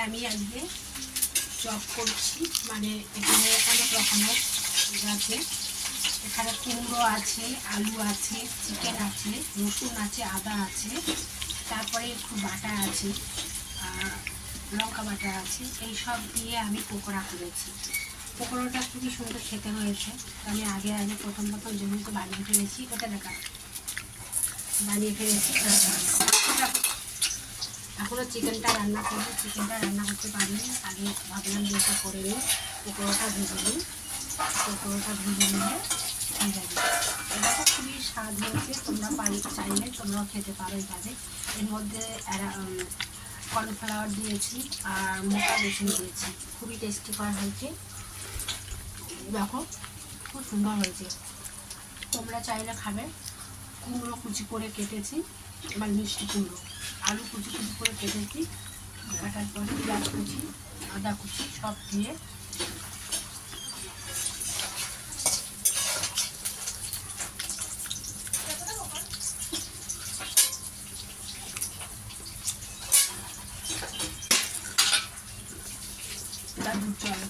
আমি আজকে চপ করছি, মানে এখানে অনেক রকমের আছে। এখানে কুমড়ো আছে, আলু আছে, চিকেন আছে, রসুন আছে, আদা আছে, তারপরে একটু বাটা আছে, লঙ্কা বাটা আছে। এই সব দিয়ে আমি পকোড়া করেছি। পকোড়াটা খুবই সুন্দর খেতে হয়েছে। আমি আগে প্রথম যেহেতু বানিয়ে ফেলেছি, ওটা দেখা বানিয়ে ফেলেছি। এখনও চিকেনটা রান্না করবো, চিকেনটা রান্না করতে পারিনি। আগে ভাবলাম যে এটা করে নিই, পকোড়াটা ভেজে নিই। পকোড়াটা ভেজে নিলে হয়ে যাবে। এটা তো খুবই স্বাদ হয়েছে, তোমরা চাইলে তোমরাও খেতে পারো এইভাবে। এর মধ্যে কর্নফ্লাওয়ার দিয়েছি আর মোটা বেসন দিয়েছি, খুবই টেস্টিকর হয়েছে। দেখো খুব সুন্দর হয়েছে, তোমরা চাইলে খাবে। কুমড়ো কুচি করে কেটেছি, এবার মিষ্টি কুমড়ো, আলু কুচি কুচি করে কেটেছি, কাটার পরে পেঁয়াজ কুচি, আদা কুচি সব দিয়ে দুধ চলে